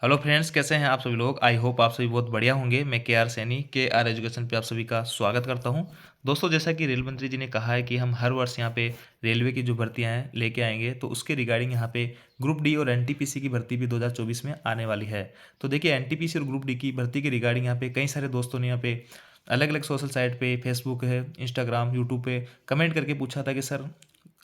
Hello friends, कैसे हैं आप सभी लोग। आई होप आप सभी बहुत बढ़िया होंगे। मैं के आर सैनी के आर एजुकेशन पे आप सभी का स्वागत करता हूं। दोस्तों, जैसा कि रेल मंत्री जी ने कहा है कि हम हर वर्ष यहां पे रेलवे की जो भर्तियां हैं लेके आएंगे, तो उसके रिगार्डिंग यहां पे ग्रुप डी और एनटीपीसी की भर्ती भी 2024 में आने वाली है। तो देखिए, एनटीपीसी और ग्रुप डी की भर्ती के रिगार्डिंग यहाँ पे कई सारे दोस्तों ने यहाँ पे अलग अलग सोशल साइट पे, फेसबुक है, इंस्टाग्राम, यूट्यूब पे कमेंट करके पूछा था कि सर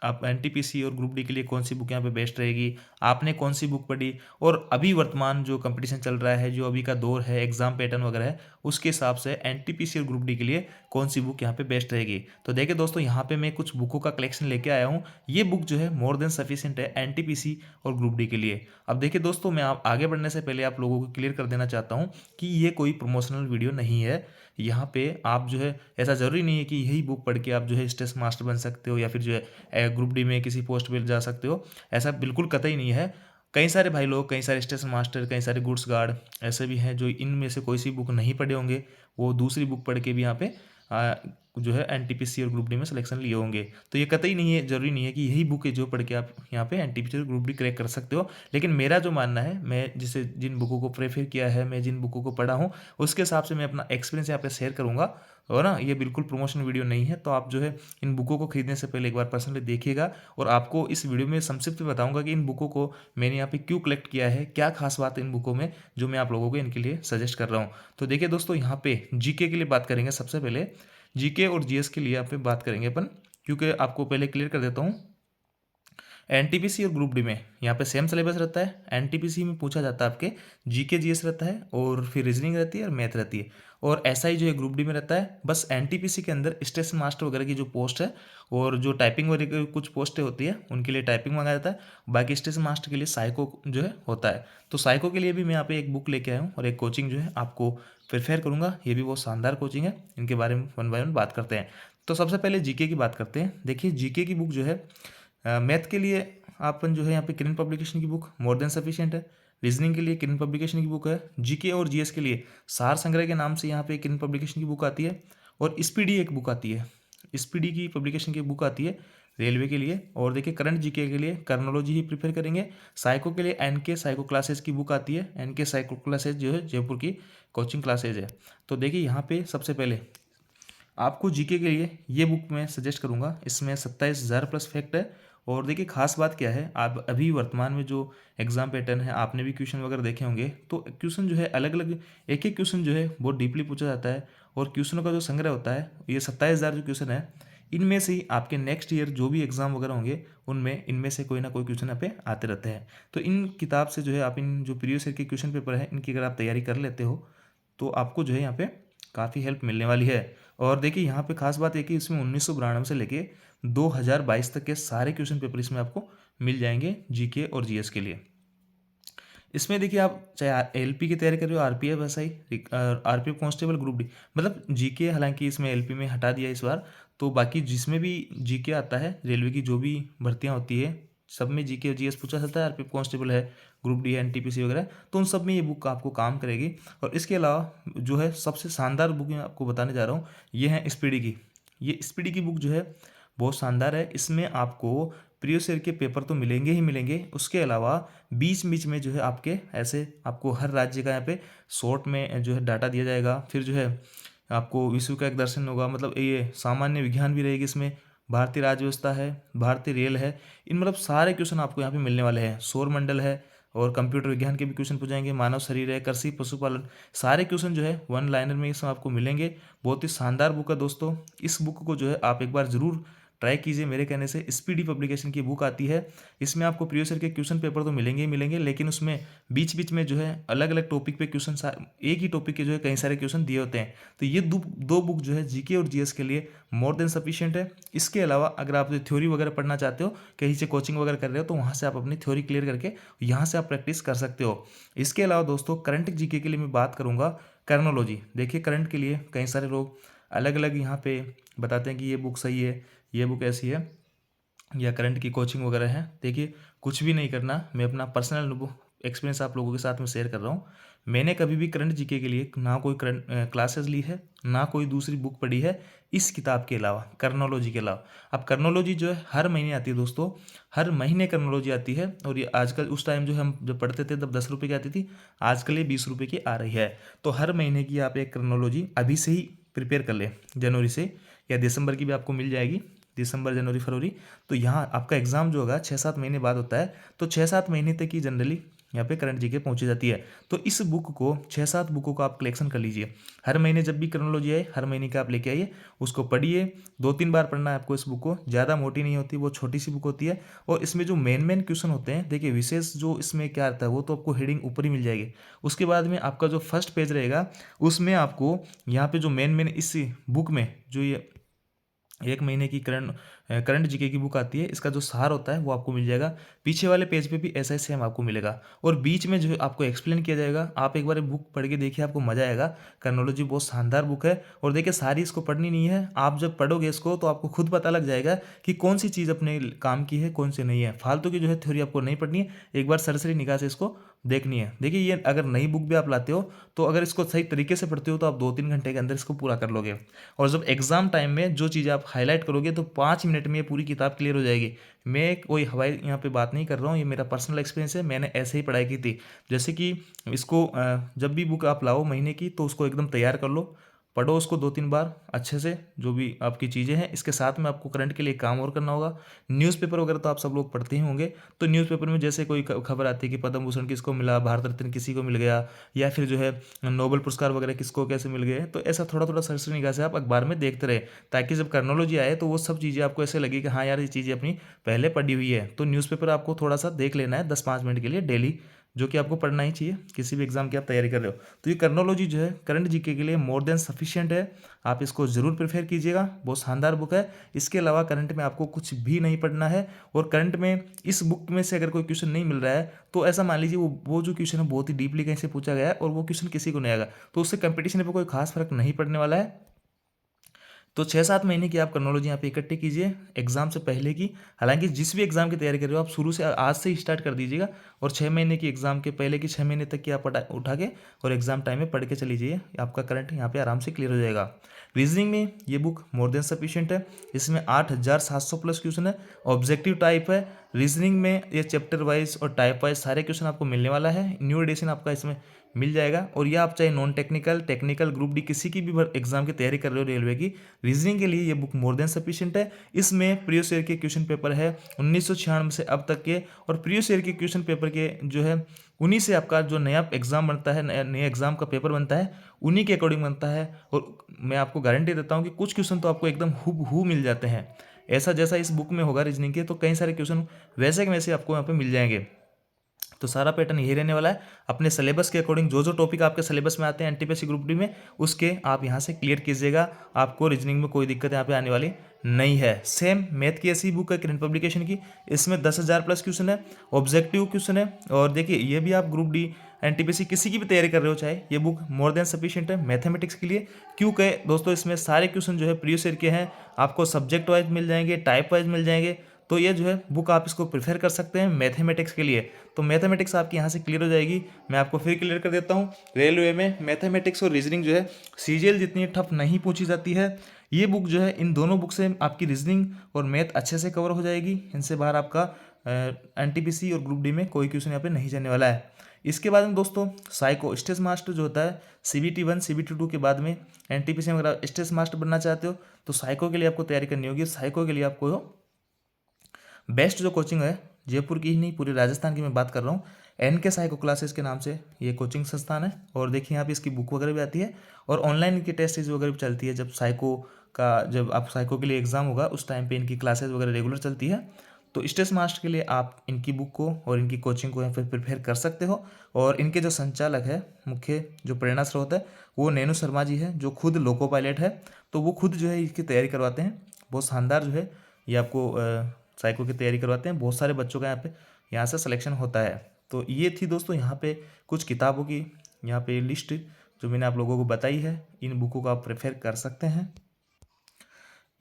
आप एनटीपीसी और ग्रुप डी के लिए कौन सी बुक यहाँ पे बेस्ट रहेगी, आपने कौन सी बुक पढ़ी, और अभी वर्तमान जो कंपटीशन चल रहा है, जो अभी का दौर है, एग्जाम पैटर्न वगैरह है, उसके हिसाब से एनटीपीसी और ग्रुप डी के लिए कौन सी बुक यहाँ पे बेस्ट रहेगी। तो देखिए दोस्तों, यहाँ पे मैं कुछ बुकों का कलेक्शन लेके आया हूँ। ये बुक जो है मोर देन सफिशिएंट है एनटीपीसी और ग्रुप डी के लिए। अब देखिए दोस्तों, मैं आप आगे बढ़ने से पहले आप लोगों को क्लियर कर देना चाहता हूँ कि ये कोई प्रमोशनल वीडियो नहीं है। यहाँ पे आप जो है, ऐसा ज़रूरी नहीं है कि यही बुक पढ़ के आप जो है स्टेस मास्टर बन सकते हो या फिर जो है ग्रुप डी में किसी पोस्ट पे जा सकते हो। ऐसा बिल्कुल कतई नहीं है। कई सारे भाई लोग, कई सारे स्टेशन मास्टर, कई सारे गुड्स गार्ड ऐसे भी हैं जो इनमें से कोई सी बुक नहीं पढ़े होंगे, वो दूसरी बुक पढ़ के भी यहाँ पे जो है एनटीपीसी और ग्रुप डी में सिलेक्शन लिए होंगे। तो ये कतई नहीं है, जरूरी नहीं है कि यही बुक है जो पढ़ के आप यहाँ पे एनटीपीसी और ग्रुप डी क्रैक कर सकते हो। लेकिन मेरा जो मानना है, मैं जिसे जिन बुकों को प्रेफर किया है, मैं जिन बुकों को पढ़ा हूँ, उसके हिसाब से मैं अपना एक्सपीरियंस यहाँ पे शेयर करूँगा। और ना, ये बिल्कुल प्रमोशन वीडियो नहीं है। तो आप जो है इन बुकों को खरीदने से पहले एक बार पर्सनली देखिएगा, और आपको इस वीडियो में संक्षिप्त में बताऊंगा कि इन बुकों को मैंने यहाँ पे क्यों कलेक्ट किया है, क्या खास बात है इन बुकों में जो मैं आप लोगों को इनके लिए सजेस्ट कर रहा हूँ। तो देखिए दोस्तों, यहाँ पे जीके के लिए बात करेंगे। सबसे पहले जीके और जीएस के लिए यहाँ पे बात करेंगे अपन, क्योंकि आपको पहले क्लियर कर देता हूँ। एनटीपीसी और ग्रुप डी में यहाँ पे सेम सिलेबस रहता है। एनटीपीसी में पूछा जाता है आपके जीके जीएस रहता है, और फिर रीजनिंग रहती है और मैथ रहती है। और ऐसा ही जो है ग्रुप डी में रहता है। बस एनटीपीसी के अंदर स्टेशन मास्टर वगैरह की जो पोस्ट है, और जो टाइपिंग वगैरह की कुछ पोस्टें होती है, उनके लिए टाइपिंग मंगाया जाता है। बाकी स्टेशन मास्टर के लिए साइको जो है होता है। तो साइको के लिए भी मैं यहाँ पे एक बुक लेके आया हूँ, और एक कोचिंग जो है आपको प्रेफर करूँगा। ये भी बहुत शानदार कोचिंग है। इनके बारे में वन बाय वन बात करते हैं। तो सबसे पहले जीके की बात करते हैं। देखिए, जीके की बुक जो है मैथ के लिए अपन जो है यहाँ पे किरण पब्लिकेशन की बुक मोर देन सफिशिएंट है। रीजनिंग के लिए किरण पब्लिकेशन की बुक है। जीके और जीएस के लिए सार संग्रह के नाम से यहाँ पे किरण पब्लिकेशन की बुक आती है। और स्पीडी एक बुक आती है, स्पीडी की पब्लिकेशन की बुक आती है रेलवे के लिए। और देखिए, करंट जीके के लिए कर्नोलॉजी ही प्रिफर करेंगे। साइको के लिए एनके साइको क्लासेज की बुक आती है। एनके साइको क्लासेज जो है जयपुर की कोचिंग क्लासेज है। तो देखिए, यहाँ पे सबसे पहले आपको जीके के लिए ये बुक मैं सजेस्ट करूँगा। इसमें 27,000 प्लस फैक्ट है। और देखिए, खास बात क्या है, आप अभी वर्तमान में जो एग्जाम पैटर्न है, आपने भी क्वेश्चन वगैरह देखे होंगे, तो क्वेश्चन जो है अलग अलग, एक एक क्वेश्चन जो है बहुत डीपली पूछा जाता है। और क्वेश्चनों का जो संग्रह होता है, ये 27,000 जो क्वेश्चन है, इनमें से ही आपके नेक्स्ट ईयर जो भी एग्जाम वगैरह होंगे, उनमें इनमें से कोई ना कोई क्वेश्चन यहाँ पे आते रहते हैं। तो इन किताब से जो है आप इन जो प्रीवियस ईयर के क्वेश्चन पेपर है, इनकी अगर आप तैयारी कर लेते हो, तो आपको जो है यहाँ पे काफ़ी हेल्प मिलने वाली है। और देखिए, यहाँ पे खास बात है कि इसमें 1992 से लेके 2022 तक के सारे क्वेश्चन पेपर इसमें आपको मिल जाएंगे जीके और जीएस के लिए। इसमें देखिए, आप चाहे एलपी की तैयारी कर रहे हो, RPF SI, RPF constable, group D, मतलब जीके, हालांकि इसमें एलपी में हटा दिया इस बार। तो बाकी जिसमें भी जीके आता है, रेलवे की जो भी भर्तियां होती है, सब में जीके और जीएस पूछा जाता है। आरपीएफ कांस्टेबल है, ग्रुप डी है, एनटीपीसी वगैरह, तो उन सब में ये बुक आपको काम करेगी। और इसके अलावा जो है सबसे शानदार बुक मैं आपको बताने जा रहा हूँ, ये है स्पीडी की। ये स्पीडी की बुक जो है बहुत शानदार है। इसमें आपको प्रीवियस ईयर के पेपर तो मिलेंगे ही मिलेंगे, उसके अलावा बीच बीच में जो है आपके ऐसे आपको हर राज्य का यहाँ पे शॉर्ट में जो है डाटा दिया जाएगा। फिर जो है आपको विश्व का एक दर्शन होगा, मतलब ये सामान्य विज्ञान भी रहेगी इसमें, भारतीय राज्य व्यवस्था है, भारतीय रेल है, इन मतलब सारे क्वेश्चन आपको यहाँ पे मिलने वाले हैं। सौर मंडल है, और कंप्यूटर विज्ञान के भी क्वेश्चन पूछ जाएंगे, मानव शरीर है, कृषि पशुपालन, सारे क्वेश्चन जो है वन लाइनर में इसमें आपको मिलेंगे। बहुत ही शानदार बुक है दोस्तों। इस बुक को जो है आप एक बार जरूर ट्राई कीजिए। मेरे कहने से स्पीडी पब्लिकेशन की बुक आती है। इसमें आपको प्रीवियस ईयर के क्वेश्चन पेपर तो मिलेंगे ही मिलेंगे, लेकिन उसमें बीच बीच में जो है अलग अलग टॉपिक पे क्वेश्चन, एक ही टॉपिक के जो है कई सारे क्वेश्चन दिए होते हैं। तो ये दो बुक जो है जीके और जीएस के लिए मोर देन सफिशिएंट है। इसके अलावा अगर आप थ्योरी वगैरह पढ़ना चाहते हो, कहीं से कोचिंग वगैरह कर रहे हो, तो वहाँ से आप अपनी थ्योरी क्लियर करके यहाँ से आप प्रैक्टिस कर सकते हो। इसके अलावा दोस्तों, करंट जीके के लिए मैं बात करूँगा कर्नोलॉजी। देखिए, करंट के लिए कई सारे लोग अलग अलग यहाँ पे बताते हैं कि ये बुक सही है, ये बुक ऐसी है, या करंट की कोचिंग वगैरह है। देखिए, कुछ भी नहीं करना, मैं अपना पर्सनल एक्सपीरियंस आप लोगों के साथ में शेयर कर रहा हूँ। मैंने कभी भी करंट जीके के लिए ना कोई करंट क्लासेस ली है, ना कोई दूसरी बुक पढ़ी है इस किताब के अलावा, कर्नोलॉजी के अलावा। अब कर्नोलॉजी जो है हर महीने आती है दोस्तों, हर महीने कर्नोलॉजी आती है। और ये आजकल, उस टाइम जो हम जब पढ़ते थे तब 10 रुपये की आती थी, आजकल ये 20 रुपये की आ रही है। तो हर महीने की आप एक कर्नोलॉजी अभी से ही प्रिपेयर कर लें, जनवरी से, या दिसंबर की भी आपको मिल जाएगी, दिसंबर, जनवरी, फरवरी। तो यहाँ आपका एग्ज़ाम जो होगा 6-7 महीने बाद होता है, तो 6-7 महीने तक की जनरली यहाँ पे करंट जीके पहुंची जाती है। तो इस बुक को, 6-7 बुकों को आप कलेक्शन कर लीजिए। हर महीने जब भी क्रोनोलॉजी आए, हर महीने का आप लेके आइए, उसको पढ़िए। 2-3 बार पढ़ना है आपको इस बुक को, ज़्यादा मोटी नहीं होती, वो छोटी सी बुक होती है। और इसमें जो मेन मेन क्वेश्चन होते हैं, देखिए विशेष जो इसमें क्या आता है वो तो आपको हेडिंग ऊपर ही मिल जाएगी। उसके बाद में आपका जो फर्स्ट पेज रहेगा, उसमें आपको यहाँ पे जो मेन मेन इस बुक में जो ये 1 महीने की करंट जीके की बुक आती है, इसका जो सार होता है वो आपको मिल जाएगा। पीछे वाले पेज पे भी ऐसा ही सेम आपको मिलेगा, और बीच में जो है आपको एक्सप्लेन किया जाएगा। आप एक बार बुक पढ़ के देखिए, आपको मजा आएगा। कर्नोलॉजी बहुत शानदार बुक है। और देखिए सारी इसको पढ़नी नहीं है, आप जब पढ़ोगे इसको तो आपको खुद पता लग जाएगा कि कौन सी चीज़ अपने काम की है, कौन सी नहीं है। फालतू की जो है थ्योरी आपको नहीं पढ़नी है, एक बार सरसरी निगाह से इसको देखनी है। देखिए ये अगर नई बुक भी आप लाते हो, तो अगर इसको सही तरीके से पढ़ते हो तो आप 2-3 घंटे के अंदर इसको पूरा कर लोगे। और जब एग्जाम टाइम में जो चीज़ें आप हाईलाइट करोगे तो 5 मिनट में ये पूरी किताब क्लियर हो जाएगी। मैं कोई हवाई यहाँ पे बात नहीं कर रहा हूँ, ये मेरा पर्सनल एक्सपीरियंस है, मैंने ऐसे ही पढ़ाई की थी। जैसे कि इसको जब भी बुक आप लाओ महीने की, तो उसको एकदम तैयार कर लो, पढ़ो उसको 2-3 बार अच्छे से, जो भी आपकी चीज़ें हैं। इसके साथ में आपको करंट के लिए काम और करना होगा। न्यूज़पेपर वगैरह तो आप सब लोग पढ़ते ही होंगे। तो न्यूज़पेपर में जैसे कोई खबर आती है कि पद्म भूषण किसको मिला, भारत रत्न किसी को मिल गया, या फिर जो है नोबेल पुरस्कार वगैरह किसको कैसे मिल गए, तो ऐसा थोड़ा थोड़ा सरसरी निगाह से आप अखबार में देखते रहे, ताकि जब कर्नोलॉजी आए तो वो सब चीज़ें आपको ऐसे लगे कि हाँ यार ये चीज़ें अपनी पहले पढ़ी हुई है। तो न्यूज़पेपर आपको थोड़ा सा देख लेना है 10-5 मिनट के लिए डेली, जो कि आपको पढ़ना ही चाहिए किसी भी एग्जाम की आप तैयारी कर रहे हो। तो ये कर्नोलॉजी जो है करंट जीके के लिए मोर देन सफिशिएंट है। आप इसको ज़रूर प्रेफर कीजिएगा, बहुत शानदार बुक है। इसके अलावा करंट में आपको कुछ भी नहीं पढ़ना है। और करंट में इस बुक में से अगर कोई क्वेश्चन नहीं मिल रहा है, तो ऐसा मान लीजिए वो जो क्वेश्चन है बहुत ही डीपली कहीं से पूछा गया है और वो क्वेश्चन किसी को नहीं आएगा, तो उससे कंपटीशन पर कोई खास फर्क नहीं पड़ने वाला है। तो 6-7 महीने की आप क्रॉनोलॉजी यहाँ पे इकट्ठे कीजिए एग्जाम से पहले की। हालांकि जिस भी एग्जाम की तैयारी कर रहे हो आप शुरू से, आज से ही स्टार्ट कर दीजिएगा। और 6 महीने की एग्जाम के पहले की 6 महीने तक की आप उठा के और एग्जाम टाइम में पढ़ के चली जाइए, आपका करंट यहाँ पे आराम से क्लियर हो जाएगा। रीजनिंग में ये बुक मोर देन सफिशिएंट है। इसमें 8700 प्लस क्वेश्चन है, ऑब्जेक्टिव टाइप है। रीजनिंग में ये चैप्टर वाइज और टाइप वाइज सारे क्वेश्चन आपको मिलने वाला है। न्यू एडिशन आपका इसमें मिल जाएगा। और ये आप चाहे non technical, technical, group D किसी की भी एग्जाम की तैयारी कर रहे हो रेलवे की, रीजनिंग के लिए ये बुक मोर देन सफिशिएंट है। इसमें प्रीवियस ईयर के क्वेश्चन पेपर है 1996 से अब तक के, और प्रीवियस ईयर के क्वेश्चन पेपर के जो है उन्हीं से आपका जो नया एग्जाम बनता है, नया एग्जाम का पेपर बनता है, उन्हीं के अकॉर्डिंग बनता है। और मैं आपको गारंटी देता हूँ कि कुछ क्वेश्चन तो आपको एकदम हूबहू मिल जाते हैं, ऐसा जैसा इस बुक में होगा रीजनिंग के, तो कई सारे क्वेश्चन वैसे के वैसे आपको यहाँ पे मिल जाएंगे। तो सारा पैटर्न यही रहने वाला है। अपने सिलेबस के अकॉर्डिंग जो जो टॉपिक आपके सिलेबस में आते हैं एनटीपीसी ग्रुप डी में, उसके आप यहाँ से क्लियर कीजिएगा। आपको रीजनिंग में कोई दिक्कत यहाँ पे आने वाली नहीं है। सेम मैथ की ऐसी बुक है किरण पब्लिकेशन की, इसमें 10,000 प्लस क्वेश्चन है, ऑब्जेक्टिव क्वेश्चन है। और देखिए ये भी आप ग्रुप डी एनटीपीसी किसी की भी तैयारी कर रहे हो, चाहे ये बुक मोर देन सफिशिएंट है मैथमेटिक्स के लिए। क्योंकि दोस्तों इसमें सारे क्वेश्चन जो है प्रीवियस ईयर के हैं, आपको सब्जेक्ट वाइज मिल जाएंगे, टाइप वाइज मिल जाएंगे। तो ये जो है बुक आप इसको प्रेफर कर सकते हैं मैथमेटिक्स के लिए। तो मैथमेटिक्स आपकी यहाँ से क्लियर हो जाएगी। मैं आपको फिर क्लियर कर देता हूँ, रेलवे में मैथमेटिक्स और रीजनिंग जो है सीजीएल जितनी टफ नहीं पूछी जाती है। ये बुक जो है इन दोनों बुक से आपकी रीजनिंग और मैथ अच्छे से कवर हो जाएगी। इनसे बाहर आपका एनटीपीसी और ग्रुप डी में कोई क्वेश्चन यहाँ पे नहीं जाने वाला है। इसके बाद में दोस्तों साइको स्टेज मास्टर जो होता है, CBT 1 CBT 2 के बाद में एनटीपीसी में अगर स्टेज मास्टर बनना चाहते हो तो साइको के लिए आपको तैयारी करनी होगी। साइको के लिए आपको बेस्ट जो कोचिंग है, जयपुर की ही नहीं पूरे राजस्थान की मैं बात कर रहा हूँ, NK साइको क्लासेस के नाम से ये कोचिंग संस्थान है। और देखिए यहाँ पे इसकी बुक वगैरह भी आती है और ऑनलाइन इनकी टेस्ट सीरीज वगैरह भी चलती है। जब साइको का, जब आप साइको के लिए एग्जाम होगा उस टाइम पे इनकी क्लासेस वगैरह रेगुलर चलती है। तो स्टेज मास्टर के लिए आप इनकी बुक को और इनकी कोचिंग को यहाँ पर प्रिपेयर कर सकते हो। और इनके जो संचालक है, मुख्य जो प्रेरणा स्रोत है, वो नैनू शर्मा जी है, जो खुद लोको पायलट है। तो वो खुद जो है इसकी तैयारी करवाते हैं। बहुत शानदार जो है ये आपको साइको की तैयारी करवाते हैं। बहुत सारे बच्चों का यहाँ से सिलेक्शन होता है। तो ये थी दोस्तों यहाँ पे कुछ किताबों की यहाँ पे लिस्ट जो मैंने आप लोगों को बताई है। इन बुकों को आप प्रेफर कर सकते हैं।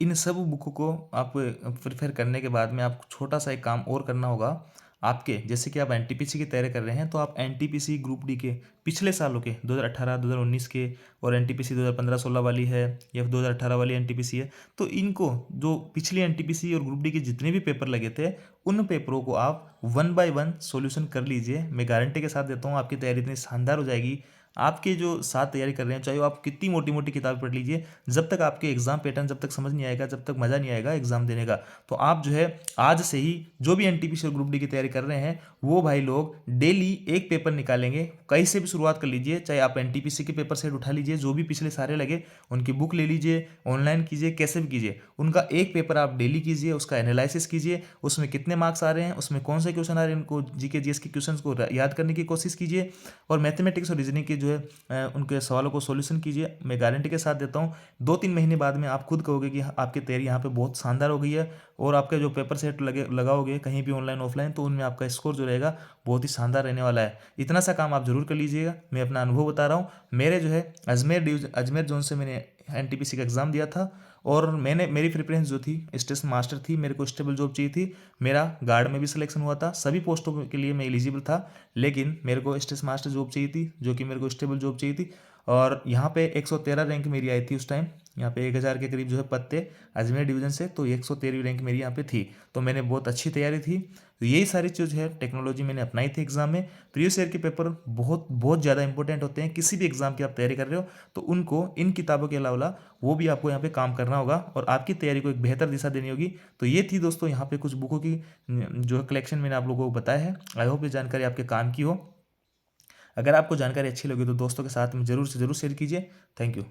इन सब बुकों को आप प्रेफर करने के बाद में आपको छोटा सा एक काम और करना होगा। आपके जैसे कि आप एनटीपीसी की तैयारी कर रहे हैं, तो आप एनटीपीसी ग्रुप डी के पिछले सालों के 2018, 2019 के, और एनटीपीसी 2015-16 वाली है या 2018 वाली एनटीपीसी है, तो इनको जो पिछली एनटीपीसी और ग्रुप डी के जितने भी पेपर लगे थे, उन पेपरों को आप वन बाय वन सॉल्यूशन कर लीजिए। मैं गारंटी के साथ देता हूँ आपकी तैयारी इतनी शानदार हो जाएगी। आपके जो साथ तैयारी कर रहे हैं, चाहे वो आप कितनी मोटी मोटी किताब पढ़ लीजिए, जब तक आपके एग्जाम पैटर्न जब तक समझ नहीं आएगा, जब तक मज़ा नहीं आएगा एग्जाम देने का, तो आप जो है आज से ही जो भी एनटीपीसी और ग्रुप डी की तैयारी कर रहे हैं, वो भाई लोग डेली एक पेपर निकालेंगे। कहीं से भी शुरुआत कर लीजिए, चाहे आप एनटीपीसी के पेपर सेट उठा लीजिए, जो भी पिछले सारे लगे उनकी बुक ले लीजिए, ऑनलाइन कीजिए, कैसे भी कीजिए, उनका एक पेपर आप डेली कीजिए, उसका एनालिसिस कीजिए, उसमें कितने मार्क्स आ रहे हैं, उसमें कौन से क्वेश्चन आ रहे हैं, उनको जीके जीएस के क्वेश्चंस को याद करने की कोशिश कीजिए, और मैथमेटिक्स और रीजनिंग के जो है उनके सवालों को सॉल्यूशन कीजिए। मैं गारंटी के साथ देता हूँ 2-3 महीने बाद में आप खुद कहोगे कि आपकी तैयारी यहाँ पे बहुत शानदार हो गई है, और आपके जो पेपर सेट लगाओगे कहीं भी ऑनलाइन ऑफलाइन, तो उनमें आपका स्कोर जो रहेगा बहुत ही शानदार रहने वाला है। इतना सा काम आप जरूर कर लीजिएगा, मैं अपना अनुभव बता रहा हूँ। मेरे जो है अजमेर जोन से मैंने एनटीपीसी का एग्ज़ाम दिया था, और मेरी प्रेफरेंस जो थी स्टेशन मास्टर थी, मेरे को स्टेबल जॉब चाहिए थी। मेरा गार्ड में भी सिलेक्शन हुआ था, सभी पोस्टों के लिए मैं एलिजिबल था, लेकिन मेरे को स्टेशन मास्टर जॉब चाहिए थी, जो कि मेरे को स्टेबल जॉब चाहिए थी। और यहाँ पे 113 रैंक मेरी आई थी उस टाइम। यहाँ पे 1000 के करीब जो है पद थे अजमेर डिवीजन से, तो 113वीं रैंक मेरी यहाँ पे थी। तो मैंने बहुत अच्छी तैयारी थी, तो यही सारी चीज़ है टेक्नोलॉजी मैंने अपनाई थी एग्जाम में। प्रीवियस ईयर के पेपर बहुत बहुत ज़्यादा इंपॉर्टेंट होते हैं, किसी भी एग्जाम की आप तैयारी कर रहे हो तो उनको इन किताबों के अलावा वो भी आपको यहाँ पे काम करना होगा, और आपकी तैयारी को एक बेहतर दिशा देनी होगी। तो ये थी दोस्तों यहाँ पे कुछ बुकों की जो कलेक्शन मैंने आप लोगों को बताया है। आई होप ये जानकारी आपके काम की हो। अगर आपको जानकारी अच्छी लगी तो दोस्तों के साथ में जरूर से जरूर शेयर कीजिए। Thank you.